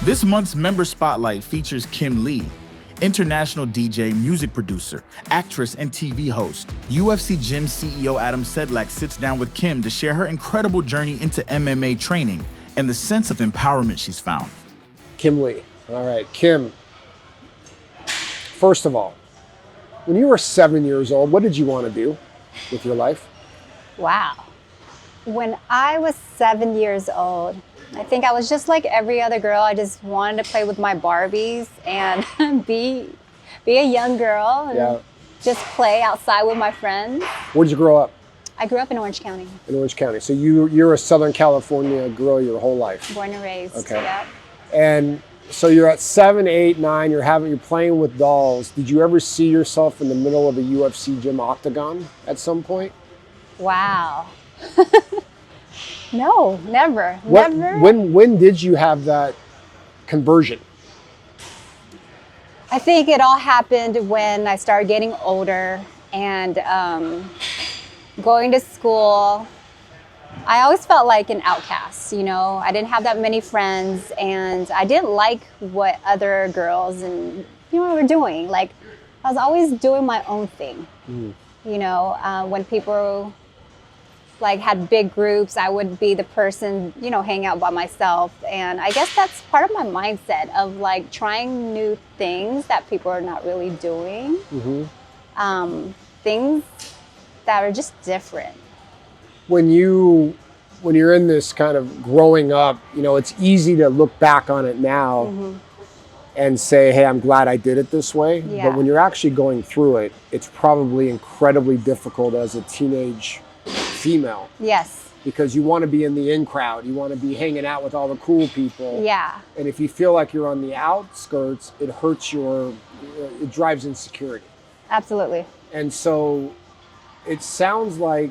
This month's Member Spotlight features Kim Lee, international DJ, music producer, actress, and TV host. UFC GYM CEO Adam Sedlack sits down with Kim to share her incredible journey into MMA training and the sense of empowerment she's found. Kim Lee. All right, Kim. First of all, when you were 7 years old, what did you want to do with your life? Wow. When I was 7 years old, I think I was just like every other girl. I just wanted to play with my Barbies and be a young girl and just play outside with my friends. Where'd you grow up? I grew up in Orange County. In Orange County. So you're a Southern California girl your whole life? Born and raised. Okay. Yeah. And so you're at 7, 8, 9, you're playing with dolls. Did you ever see yourself in the middle of a UFC gym octagon at some point? Wow. No, never. Never. When did you have that conversion? I think it all happened when I started getting older and going to school. I always felt like an outcast, you know. I didn't have that many friends and I didn't like what other girls and were doing. Like I was always doing my own thing. You know, when people like had big groups, I would be the person, hang out by myself. And I guess that's part of my mindset of like trying new things that people are not really doing. Things that are just different. When you're in this kind of growing up, it's easy to look back on it now and say, hey, I'm glad I did it this way. Yeah. But when you're actually going through it, it's probably incredibly difficult as a teenage female. Yes. Because you want to be in the in crowd. You want to be hanging out with all the cool people. Yeah. And if you feel like you're on the outskirts, it hurts it drives insecurity. Absolutely. And so it sounds like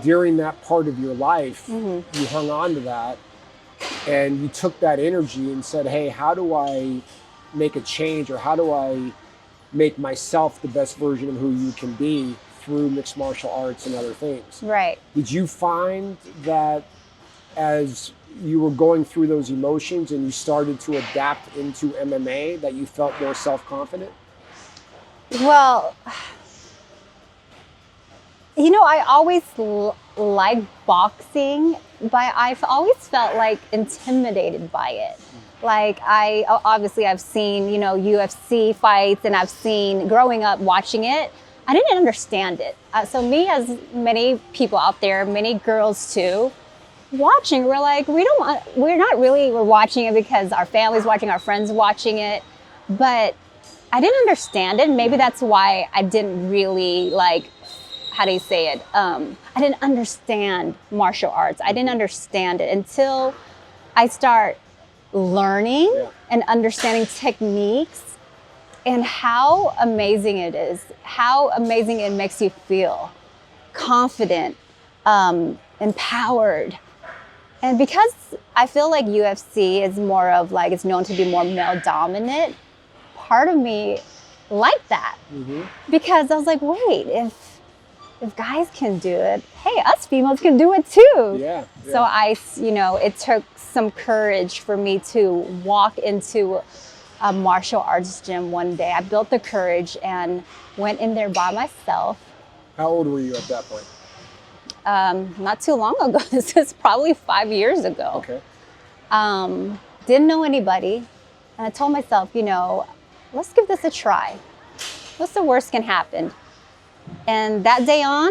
during that part of your life, you hung on to that and you took that energy and said, hey, how do I make a change, or how do I make myself the best version of who you can be through mixed martial arts and other things? Right. Did you find that as you were going through those emotions and you started to adapt into MMA that you felt more self-confident? Well, I always liked boxing, but I've always felt like intimidated by it. Like I've seen, UFC fights, and I've seen growing up watching it. I didn't understand it. So me, as many people out there, many girls too, watching, we're like, we're watching it because our family's watching, our friends watching it, but I didn't understand it. Maybe that's why I didn't really how do you say it? I didn't understand martial arts. I didn't understand it until I start learning and understanding techniques and how amazing it is, how amazing it makes you feel confident, empowered. And because I feel like UFC is more of it's known to be more male dominant, part of me liked that because I was like, wait, if guys can do it, hey, us females can do it too. Yeah. So it took some courage for me to walk into a martial arts gym one day. I built the courage and went in there by myself. How old were you at that point? Not too long ago. This is probably 5 years ago. Okay. Didn't know anybody. And I told myself, let's give this a try. What's the worst can happen? And that day on,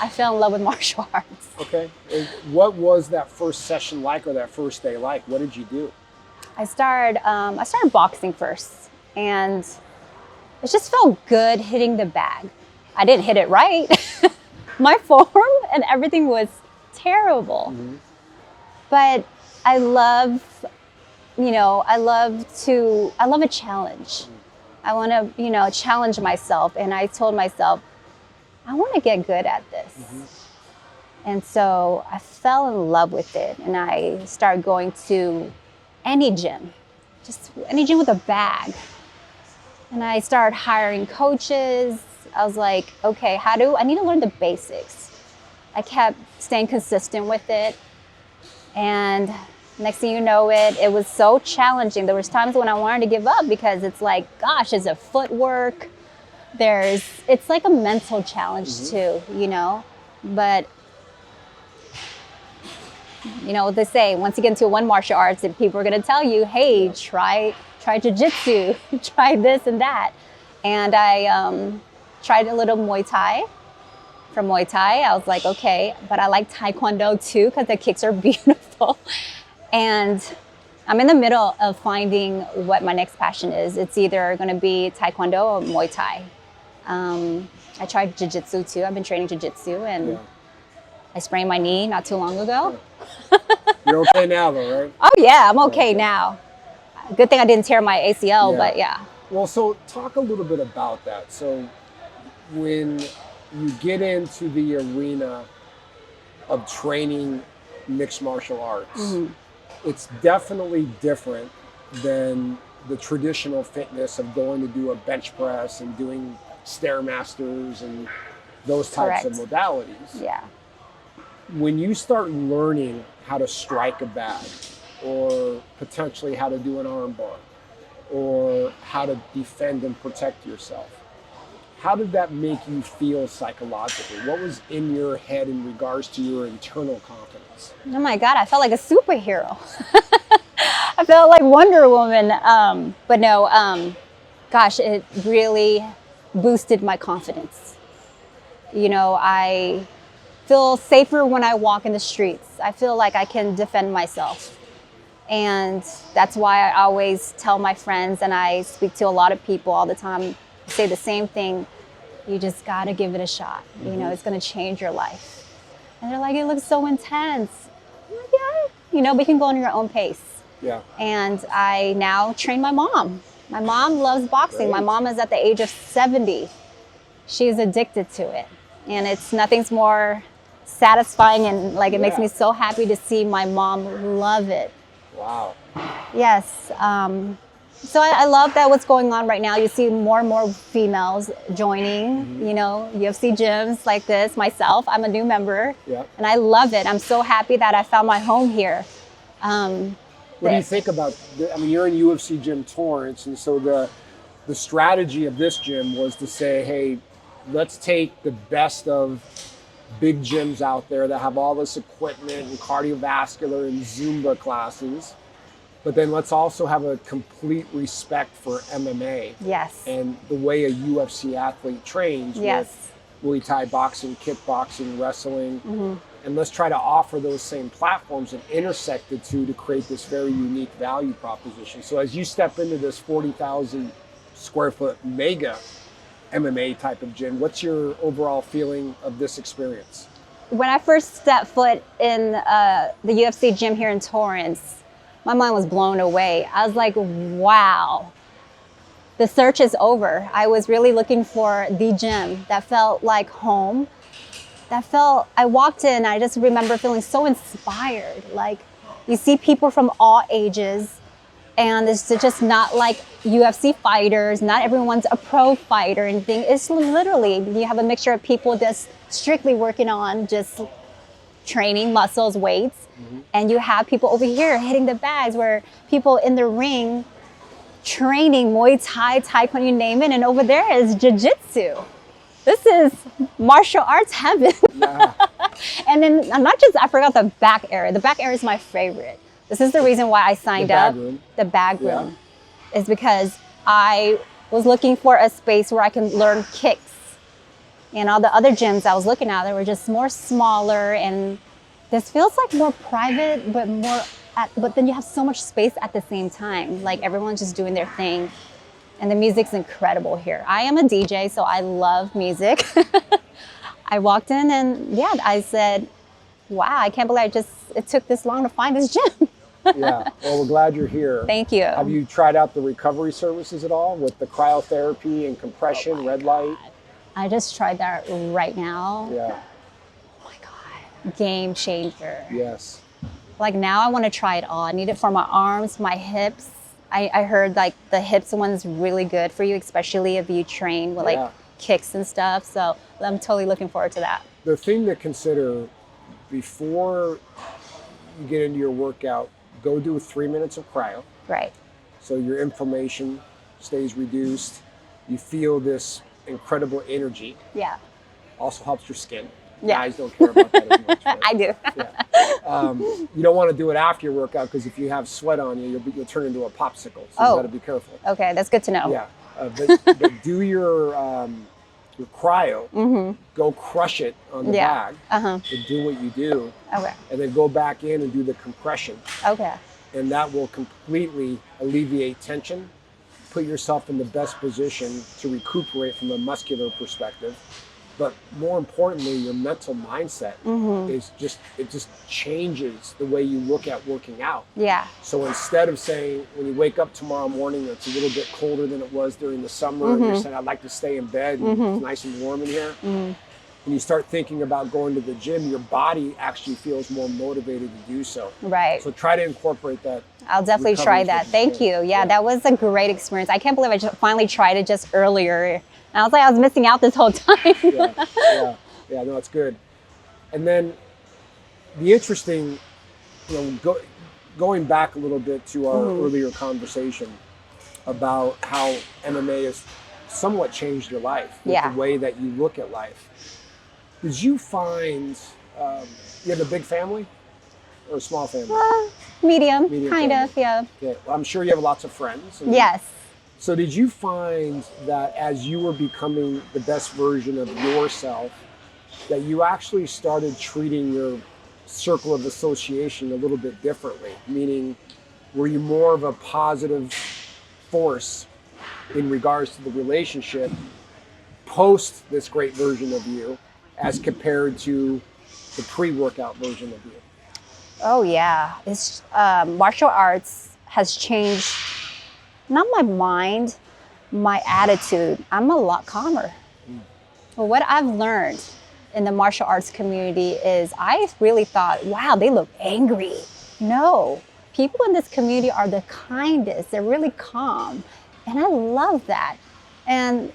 I fell in love with martial arts. Okay. And what was that first session like, or that first day like? What did you do? I started boxing first, and it just felt good hitting the bag. I didn't hit it right. My form and everything was terrible. But I love a challenge. I want to, challenge myself. And I told myself, I want to get good at this. And so I fell in love with it. And I started going to any gym, just any gym with a bag. And I started hiring coaches. I was like, okay, I need to learn the basics. I kept staying consistent with it. And Next thing you know it was so challenging. There was times when I wanted to give up because it's like, gosh, is it footwork? It's like a mental challenge too, you know? But, you know what they say, once you get into one martial arts, people are gonna tell you, hey, try jiu-jitsu, try this and that. And I tried a little Muay Thai. From Muay Thai, I was like, okay, but I like Taekwondo too because the kicks are beautiful. And I'm in the middle of finding what my next passion is. It's either going to be Taekwondo or Muay Thai. I tried Jiu-Jitsu too. I've been training Jiu-Jitsu, and I sprained my knee not too long ago. You're okay now though, right? Oh yeah, I'm okay now. Good thing I didn't tear my ACL, but yeah. Well, so talk a little bit about that. So when you get into the arena of training mixed martial arts, it's definitely different than the traditional fitness of going to do a bench press and doing Stairmasters and those types of modalities. Yeah. When you start learning how to strike a bag, or potentially how to do an arm bar, or how to defend and protect yourself, how did that make you feel psychologically? What was in your head in regards to your internal confidence? Oh my God, I felt like a superhero. I felt like Wonder Woman. But no, gosh, it really boosted my confidence. You know, I feel safer when I walk in the streets. I feel like I can defend myself. And that's why I always tell my friends, and I speak to a lot of people all the time, say the same thing. You just gotta give it a shot. You know, it's gonna change your life. And they're like, it looks so intense. I'm like, yeah, you know, but you can go on your own pace. Yeah. And I now train my mom. My mom loves boxing. Great. My mom is at the age of 70. She's addicted to it. And nothing's more satisfying, and like it makes me so happy to see my mom love it. Wow. Yes. So I love that what's going on right now. You see more and more females joining, you know, UFC gyms like this. Myself, I'm a new member, and I love it. I'm so happy that I found my home here. What do you think about, I mean, you're in UFC Gym Torrance, and so the strategy of this gym was to say, hey, let's take the best of big gyms out there that have all this equipment and cardiovascular and Zumba classes, but then let's also have a complete respect for MMA. Yes. And the way a UFC athlete trains with Muay Thai, boxing, kickboxing, wrestling. And let's try to offer those same platforms and intersect the two to create this very unique value proposition. So as you step into this 40,000 square foot mega MMA type of gym, what's your overall feeling of this experience? When I first stepped foot in the UFC gym here in Torrance, my mind was blown away. I was like, wow, the search is over. I was really looking for the gym that felt like home. I walked in, I just remember feeling so inspired. Like, you see people from all ages, and it's just not like UFC fighters. Not everyone's a pro fighter or anything. It's literally, you have a mixture of people that's strictly working on just training muscles, weights, and you have people over here hitting the bags, where people in the ring training Muay Thai, Taekwondo, you name it, and over there is Jiu-Jitsu. This is martial arts heaven. Yeah. And then I forgot the back area. The back area is my favorite. This is the reason why I signed up. The bag room is because I was looking for a space where I can learn kicks. And all the other gyms I was looking at, they were just more smaller, and this feels like more private, but then you have so much space at the same time. Like, everyone's just doing their thing. And the music's incredible here. I am a DJ, so I love music. I walked in and I said, wow, I can't believe it took this long to find this gym. Yeah, well, we're glad you're here. Thank you. Have you tried out the recovery services at all with the cryotherapy and compression, red light? I just tried that right now. Yeah. Oh my God, game changer. Yes. Like, now I want to try it all. I need it for my arms, my hips. I heard like the hips one's really good for you, especially if you train with like kicks and stuff. So I'm totally looking forward to that. The thing to consider before you get into your workout, go do 3 minutes of cryo. Right. So your inflammation stays reduced. You feel this incredible energy. Yeah. Also helps your skin. Yeah. Guys don't care about that as much. But, I do. yeah. You don't want to do it after your workout because if you have sweat on you, you'll turn into a popsicle. So you got to be careful. Okay, that's good to know. Yeah. But do your cryo. Go crush it on the bag. And do what you do. Okay. And then go back in and do the compression. Okay. And that will completely alleviate tension, put yourself in the best position to recuperate from a muscular perspective. But more importantly, your mental mindset is just changes the way you look at working out. Yeah. So instead of saying, when you wake up tomorrow morning, it's a little bit colder than it was during the summer, and you're saying, I'd like to stay in bed, and it's nice and warm in here. When you start thinking about going to the gym, your body actually feels more motivated to do so. Right. So try to incorporate that. I'll definitely try that. Thank you. Yeah, that was a great experience. I can't believe I just finally tried it just earlier. And I was like, I was missing out this whole time. Yeah, no, it's good. And then the interesting, going back a little bit to our earlier conversation about how MMA has somewhat changed your life, with the way that you look at life. Did you find you have a big family or a small family? Medium kind family. of, yeah. Yeah, well, I'm sure you have lots of friends. Yes. So did you find that as you were becoming the best version of yourself, that you actually started treating your circle of association a little bit differently? Meaning, were you more of a positive force in regards to the relationship post this great version of you as compared to the pre-workout version of you? Oh yeah, it's martial arts has changed not my mind, my attitude. I'm a lot calmer. But what I've learned in the martial arts community is I really thought, wow, they look angry. No, people in this community are the kindest. They're really calm. And I love that. And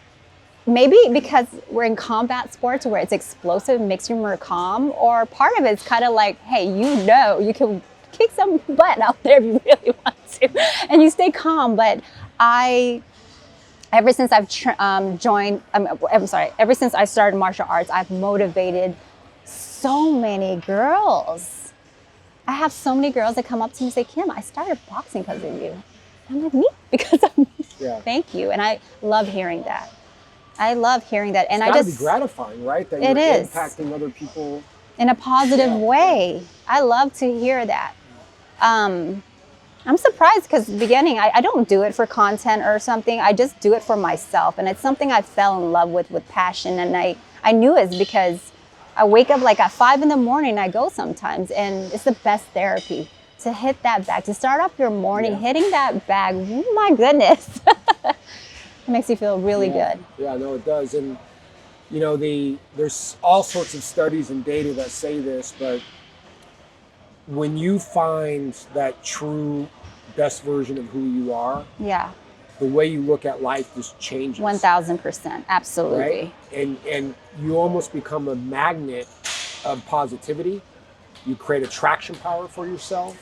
maybe because we're in combat sports where it's explosive, it makes you more calm, or part of it's kind of like, hey, you can kick some butt out there if you really want to, and you stay calm. But ever since I've ever since I started martial arts, I've motivated so many girls. I have so many girls that come up to me and say, Kim, I started boxing because of you. I'm like, me? Because of me? Yeah. Thank you. And I love hearing that. And It's gotta be gratifying, right? That you're impacting other people in a positive way. I love to hear that. I'm surprised because in the beginning, I don't do it for content or something. I just do it for myself. And it's something I fell in love with passion. And I knew it's because I wake up like at 5 a.m. and I go sometimes. And it's the best therapy to hit that bag, to start off your morning hitting that bag. Oh my goodness. It makes you feel really good. Yeah, no, it does. And there's all sorts of studies and data that say this, but when you find that true best version of who you are, the way you look at life just changes. 1000%, absolutely. Right? And you almost become a magnet of positivity. You create attraction power for yourself,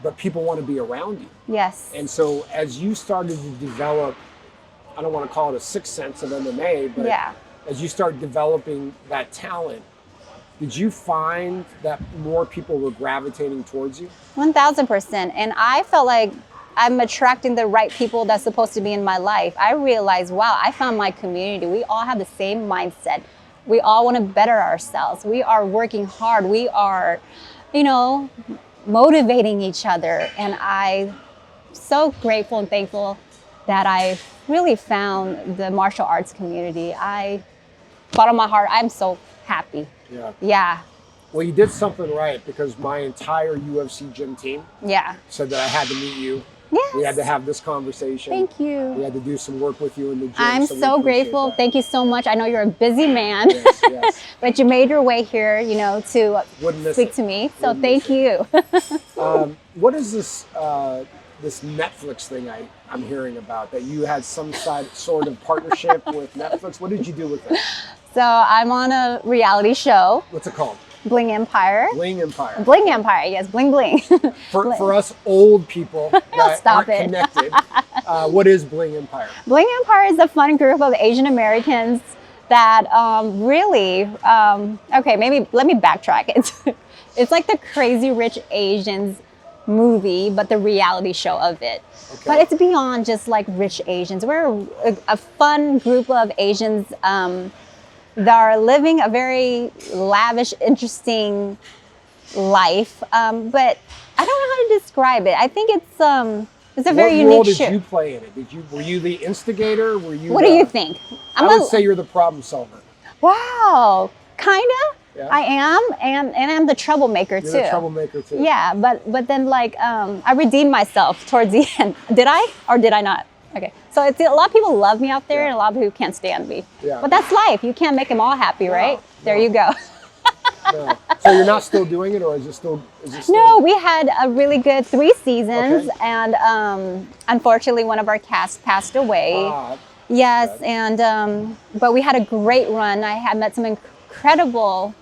but people want to be around you. Yes. And so as you started to develop, I don't want to call it a sixth sense of MMA, but as you start developing that talent, did you find that more people were gravitating towards you? 1000%. And I felt like I'm attracting the right people that's supposed to be in my life. I realized, wow, I found my community. We all have the same mindset. We all want to better ourselves. We are working hard. We are, motivating each other. And I'm so grateful and thankful that I really found the martial arts community. Bottom of my heart, I'm so happy. Yeah. Well, you did something right because my entire UFC gym team said that I had to meet you. Yes. We had to have this conversation. Thank you. We had to do some work with you in the gym. I'm so grateful. That. Thank you so much. I know you're a busy man, yes. but you made your way here, to speak to me. So thank you. What is this Netflix thing I'm hearing about, that you had some sort of partnership with Netflix? What did you do with it? So I'm on a reality show. What's it called? Bling Empire. Bling Empire. Bling Empire, yes, bling bling. For us old people that Stop aren't it. connected, what is Bling Empire? Bling Empire is a fun group of Asian Americans that really, okay, maybe let me backtrack. It's like the Crazy Rich Asians movie, but the reality show of it. Okay. But it's beyond just like rich Asians. We're a fun group of Asians that are living a very lavish, interesting life. But I don't know how to describe it. I think it's a very unique What role show. did you play in it? Were you the instigator? Were you? What do you think? I would say you're the problem solver. Wow, kinda. Yeah. I am, and I'm the troublemaker You're too. the troublemaker too. Yeah, but then like I redeemed myself towards the end. Did I or did I not? Okay, so it's a lot of people love me out there, Yeah. and a lot of people can't stand me. Yeah. But that's life. You can't make them all happy, right? There no. you go. No. So you're not still doing it, or is it still? No, we had a really good 3 seasons, Okay. and unfortunately, one of our cast passed away. Ah, Yes, and but we had a great run. I had met some incredible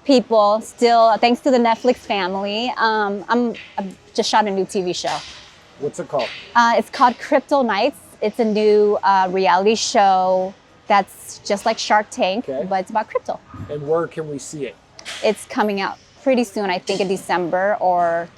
people. Still, thanks to the Netflix family. I've just shot a new TV show. what's it called? It's called Crypto Nights. It's a new reality show that's just like Shark Tank, Okay. but it's about crypto. And where can we see it? It's coming out pretty soon. I think in December or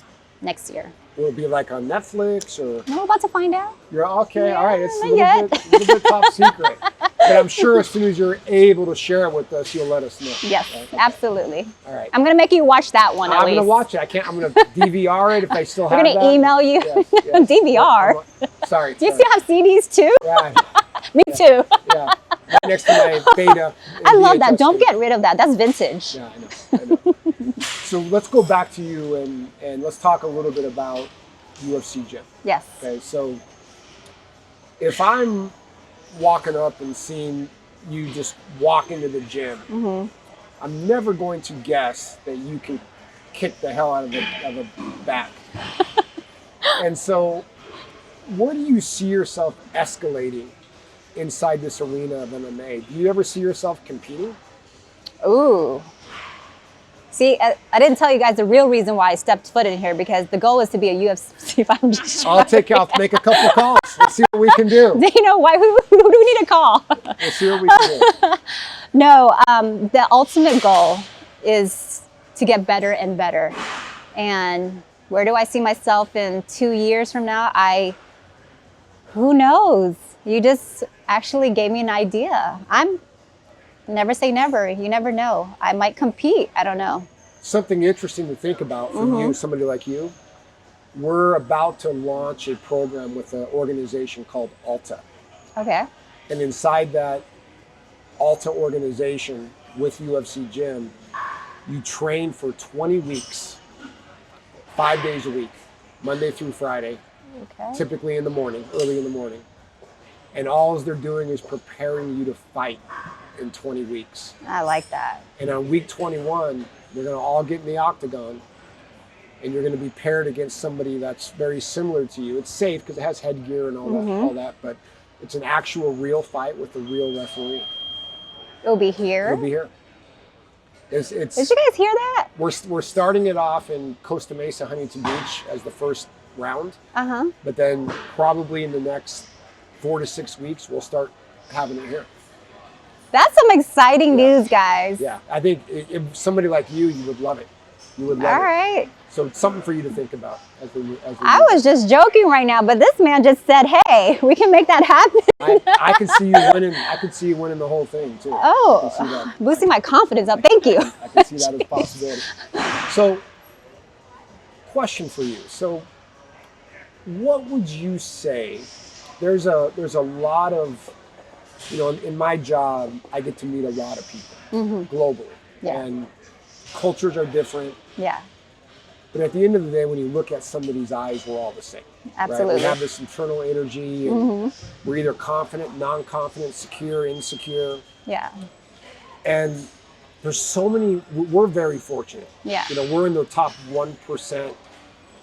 next year. Will it be like on Netflix or? No, we're about to find out. You're okay. All right, it's a not little yet. little bit top secret. But I'm sure as soon as you're able to share it with us, you'll let us know. Yes, Right? absolutely. All right. I'm gonna make you watch that one at I'm least. gonna watch it. I can't. I'm gonna DVR it if they still We're have gonna that. email you Yes, yes. DVR. Sorry. Do you still have CDs too? Yeah, Me too. yeah. Right next to my beta. I love that. VHS Don't tape. get rid of that. That's vintage. Yeah, I know. So let's go back to you and let's talk a little bit about UFC GYM. Yes. Okay, so if I'm walking up and seeing you just walk into the gym, Mm-hmm. I'm never going to guess that you can kick the hell out of a bat. And so, where do you see yourself escalating inside this arena of MMA? Do you ever see yourself competing? Ooh. See, I didn't tell you guys the real reason why I stepped foot in here, because the goal is to be a UFC fighter. I'll make a couple calls. Let's see what we can do. Do you know why? Who do we need to call? We'll see what we can do. No, the ultimate goal is to get better and better. And where do I see myself in 2 years from now? Who knows? You just actually gave me an idea. Never say never. You never know. I might compete. I don't know. Something interesting to think about for you, somebody like you. We're about to launch a program with an organization called Alta. Okay. And inside that Alta organization with UFC GYM, you train for 20 weeks, 5 days a week, Monday through Friday, Okay. typically in the morning, early in the morning. And all they're doing is preparing you to fight in 20 weeks. I like that. And on week 21, we're going to all get in the octagon, and you're going to be paired against somebody that's very similar to you. It's safe because it has headgear and all that, but it's an actual real fight with a real referee. It'll be here. It'll be here. It's Did you guys hear that? we're starting it off in Costa Mesa, Huntington Beach as the first round, Uh-huh. but then probably in the next 4 to 6 weeks, we'll start having it here. That's some exciting news, guys. Yeah, I think if somebody like you would love it. You would love All it. right. So it's something for you to think about as we I was just joking right now, but this man just said, "Hey, we can make that happen." I can see you winning. I can see you winning the whole thing too. Oh, I can see that. boosting my confidence up. Thank you. I can see that as a possibility. So, question for you. So, what would you say? There's a lot of, in my job, I get to meet a lot of people globally, Yeah. and cultures are different. Yeah, But at the end of the day, when you look at somebody's eyes, we're all the same. absolutely. Right? We have this internal energy, and we're either confident, non-confident, secure, insecure. Yeah, And there's so many, we're very fortunate. yeah, We're in the top 1%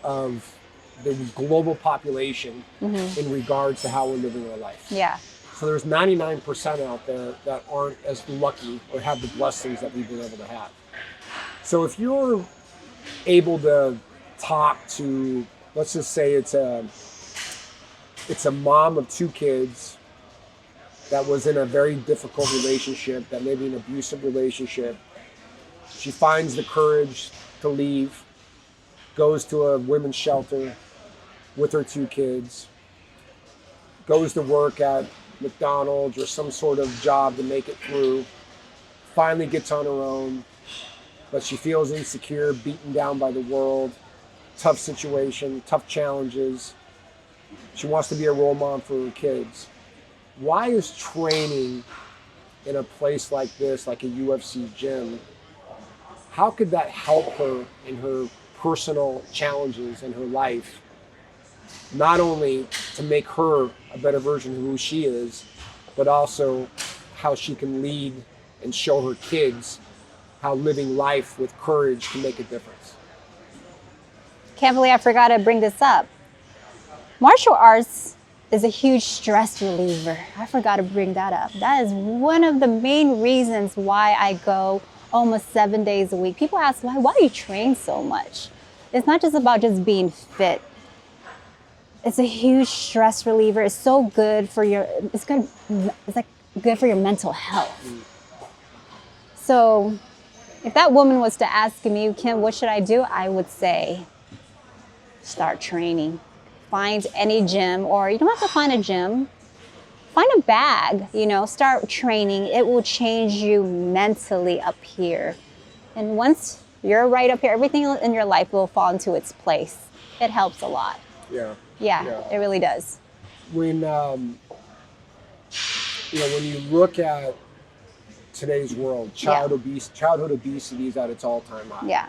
of the global population in regards to how we're living our life. yeah, So there's 99% out there that aren't as lucky or have the blessings that we've been able to have. So if you're able to talk to, let's just say it's a mom of 2 kids that was in a very difficult relationship, that maybe an abusive relationship. She finds the courage to leave, goes to a women's shelter with her 2 kids, goes to work at McDonald's or some sort of job to make it through, finally gets on her own, but she feels insecure, beaten down by the world, tough situation, tough challenges. She wants to be a role model for her kids. Why is training in a place like this, like a UFC gym, how could that help her in her personal challenges in her life? Not only to make her a better version of who she is, but also how she can lead and show her kids how living life with courage can make a difference. Can't believe I forgot to bring this up. Martial arts is a huge stress reliever. I forgot to bring that up. That is one of the main reasons why I go almost 7 days a week. People ask, why do you train so much? It's not just about just being fit. It's a huge stress reliever. It's so good for your, it's like good for your mental health. So if that woman was to ask me, Kim, what should I do? I would say, start training. Find any gym, or you don't have to find a gym. Find a bag, start training. It will change you mentally up here. And once you're right up here, everything in your life will fall into its place. It helps a lot. Yeah, it really does. When when you look at today's world, childhood obesity is at its all-time high. Yeah.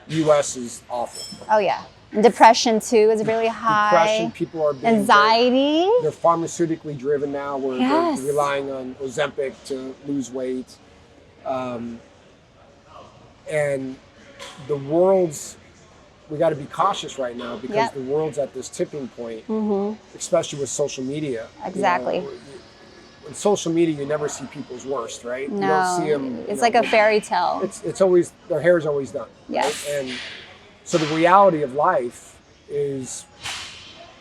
U.S. is awful. Oh yeah. And depression too is really high. Depression, people are being anxiety. They're pharmaceutically driven now. Where Yes. they're relying on Ozempic to lose weight, and the world's. We got to be cautious right now because Yep. the world's at this tipping point, Mm-hmm. especially with social media. Exactly. In social media, you never see people's worst, right? No, You don't see them. it's like a fairy tale. It's always, their hair is always done. Yes. Right? And so the reality of life is,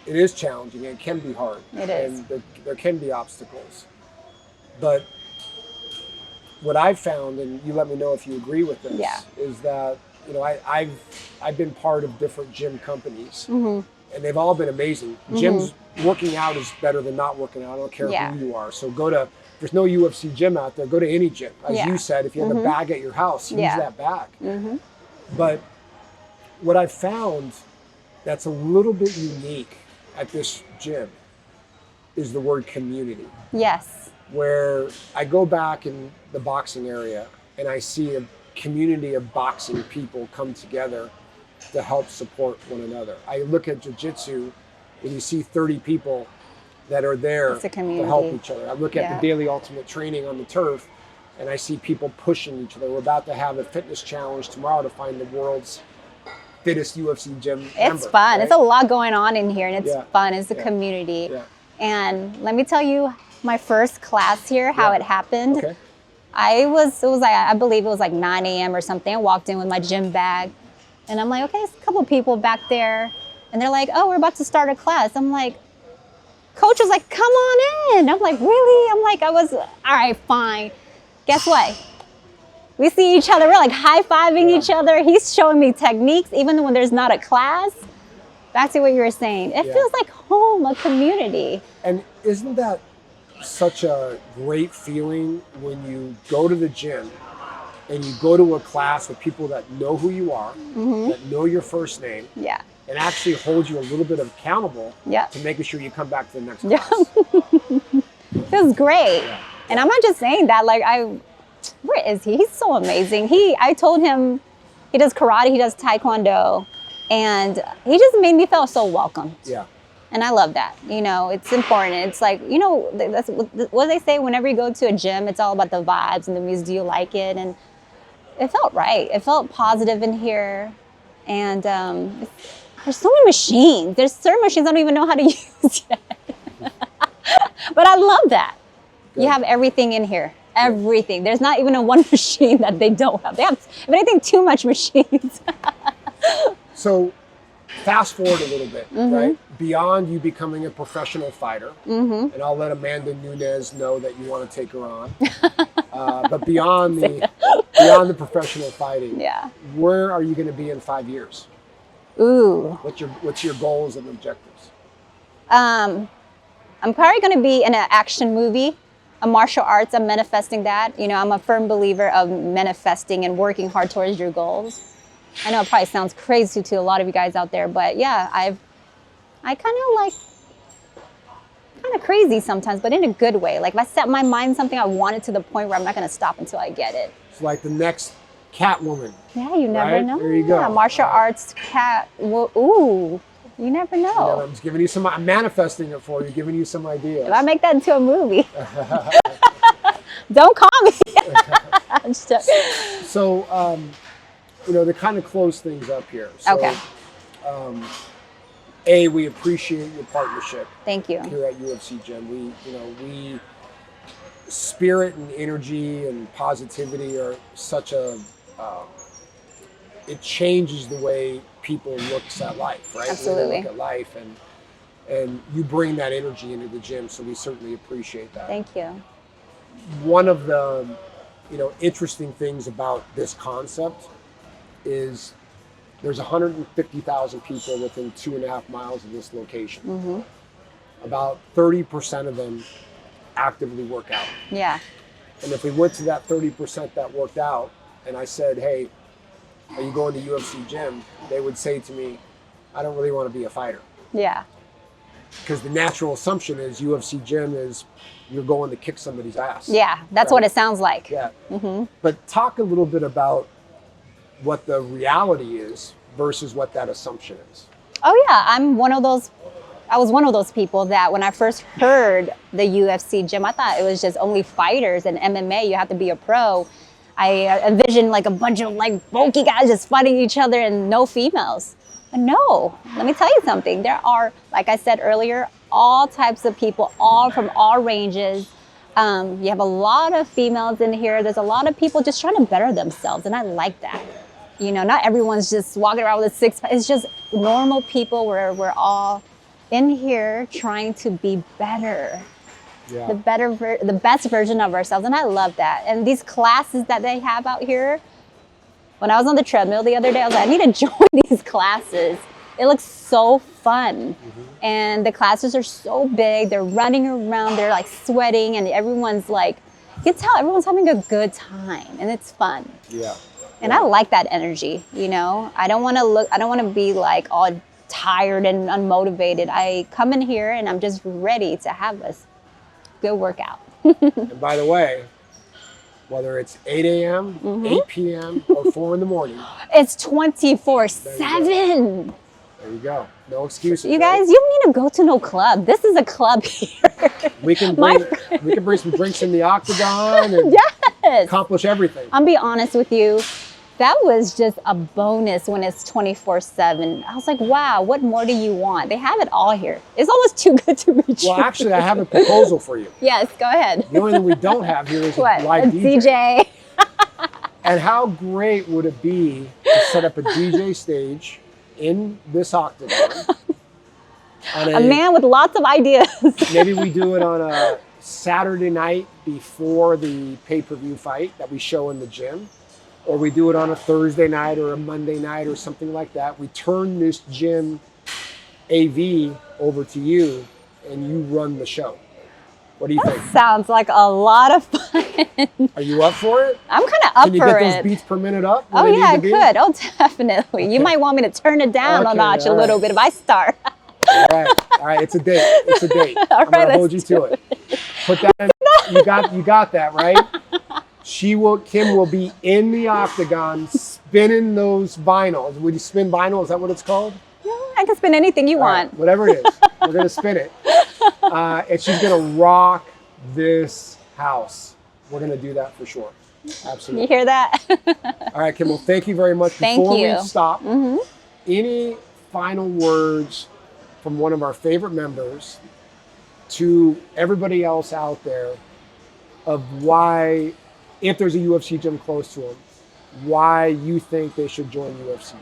it is challenging. It can be hard. It is. And there can be obstacles. But what I've found, and you let me know if you agree with this, Yeah. is that, I've been part of different gym companies, Mm-hmm. and they've all been amazing. Gyms, working out is better than not working out. I don't care Yeah. who you are. So there's no UFC gym out there, go to any gym. As Yeah. you said, if you have a bag at your house, use Yeah. that bag. Mm-hmm. But what I've found that's a little bit unique at this gym is the word community. Yes. Where I go back in the boxing area and I see a community of boxing people come together to help support one another. I look at jiu-jitsu and you see 30 people that are there It's a to community. help each other. I look at Yeah. the daily ultimate training on the turf and I see people pushing each other. We're about to have a fitness challenge tomorrow to find the world's fittest UFC gym member. It's fun. Right? It's a lot going on in here, and it's Yeah. fun. It's a Yeah. community. Yeah. And let me tell you, my first class here, how Yeah. it happened. Okay. I believe it was like 9 a.m. or something. I walked in with my gym bag, and I'm like, okay, there's a couple of people back there, and they're like, oh, we're about to start a class. I'm like, coach was like, come on in. I'm like, really? All right, fine. Guess what? We see each other. We're like high-fiving each other. He's showing me techniques, even when there's not a class. Back to what you were saying. It Yeah. feels like home, a community. And isn't that such a great feeling when you go to the gym and you go to a class with people that know who you are, that know your first name, Yeah. and actually hold you a little bit accountable Yeah. to making sure you come back to the next Yeah. class. Feels great. Yeah. And I'm not just saying that, where is he? He's so amazing. I told him he does karate, he does taekwondo, and he just made me feel so welcome. Yeah. And I love that. It's important. It's like, that's what they say, whenever you go to a gym, it's all about the vibes and the music. Do you like it? And it felt right. It felt positive in here. And there's so many machines. There's certain machines I don't even know how to use yet. But I love that. Good. You have everything in here. Everything. There's not even a one machine that they don't have. They have, if anything, too much machines. So fast forward a little bit, right? Beyond you becoming a professional fighter, and I'll let Amanda Nunes know that you want to take her on. But beyond the professional fighting, where are you going to be in 5 years? Ooh. What's your goals and objectives? I'm probably going to be in an action movie, a martial arts. I'm manifesting that. You know, I'm a firm believer of manifesting and working hard towards your goals. I know it probably sounds crazy to a lot of you guys out there, but yeah, I kind of crazy sometimes, but in a good way. Like if I set my mind something, I want it to the point where I'm not going to stop until I get it. It's like the next Catwoman. Yeah, you never know. There you go. Yeah, martial arts cat. Well, ooh, you never know. I'm just giving you some. I'm manifesting it for you, giving you some ideas. If I make that into a movie, don't call me. I'm just joking. So, you know, to kind of close things up here. So, Okay. We appreciate your partnership. Thank you. Here at UFC GYM, we spirit and energy and positivity are such a. It changes the way people look at life, right? Absolutely. They look at life, and you bring that energy into the gym, so we certainly appreciate that. Thank you. One of the, interesting things about this concept is there's 150,000 people within 2.5 miles of this location. About 30% of them actively work out. Yeah. And if we went to that 30% that worked out, and I said, hey, are you going to UFC GYM? They would say to me, I don't really want to be a fighter. Yeah. Because the natural assumption is UFC GYM is you're going to kick somebody's ass. Yeah, that's what it sounds like. Yeah. But talk a little bit about what the reality is versus what that assumption is. Oh yeah, I was one of those people that when I first heard the UFC GYM, I thought it was just only fighters and MMA. You have to be a pro. I envisioned like a bunch of like bulky guys just fighting each other and no females. But no, let me tell you something. There are, like I said earlier, all types of people, all from all ranges. You have a lot of females in here. There's a lot of people just trying to better themselves, and I like that. You know, not everyone's just walking around with a six-pack. It's just normal people where we're all in here trying to be better. Yeah. The best version of ourselves, and I love that. And these classes that they have out here, when I was on the treadmill the other day, I was like, I need to join these classes. It looks so fun. And the classes are so big. They're running around, they're like sweating, and everyone's like, you can tell everyone's having a good time, and it's fun. Yeah. And I like that energy, you know? I don't want to be like all tired and unmotivated. I come in here and I'm just ready to have a good workout. And by the way, whether it's 8 a.m., 8 p.m., or 4 in the morning. It's 24/7. There you go. No excuses. You guys, you don't need to go to no club. This is a club here. We can bring some drinks in the octagon and accomplish everything. I'll be honest with you. That was just a bonus when it's 24/7. I was like, wow, what more do you want? They have it all here. It's almost too good to be true. Well, actually, I have a proposal for you. Yes, go ahead. The only thing we don't have here is What? a live A DJ. And how great would it be to set up a DJ stage in this octagon? A man with lots of ideas. Maybe we do it on a Saturday night before the pay-per-view fight that we show in the gym. Or we do it on a Thursday night or a Monday night or something like that. We turn this gym AV over to you and you run the show. What do you think? Sounds like a lot of fun. Are you up for it? I'm kind of up for it. Can you get those beats per minute up? Oh yeah, I could. Oh, definitely. Okay. You might want me to turn it down a notch a little bit if I start. All right. It's a date. It's a date. I'm gonna hold you to it. Put that in. You got that, right? Kim will be in the octagon spinning those vinyls. Would you spin vinyl? Is that what it's called? No, I can spin anything you want. Right, whatever it is, we're gonna spin it. And she's gonna rock this house. We're gonna do that for sure. Absolutely. You hear that? All right, Kim, well, thank you very much. Thank you. We stop, any final words from one of our favorite members to everybody else out there of why, if there's a UFC gym close to them, why you think they should join UFC gym.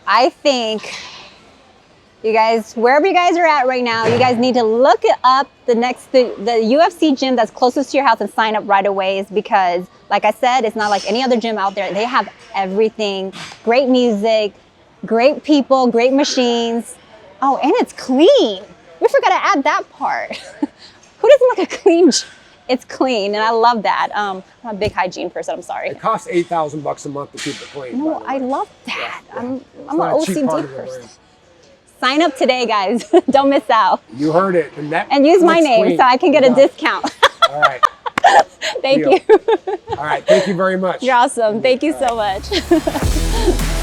I think you guys, wherever you guys are at right now, you guys need to look up the UFC gym that's closest to your house and sign up right away. Is because, like I said, it's not like any other gym out there. They have everything, great music, great people, great machines. Oh, and it's clean. We forgot to add that part. Who doesn't like a clean gym? It's clean, and I love that. I'm a big hygiene person. I'm sorry. It costs $8,000 a month to keep it clean. No, I love that. Yeah. I'm It's an not a cheap part OCD of the person. brand. Sign up today, guys. Don't miss out. You heard it. And use my name so I can get a discount. All right. Thank Deal. you. All right. Thank you very much. You're awesome. Thank you so much.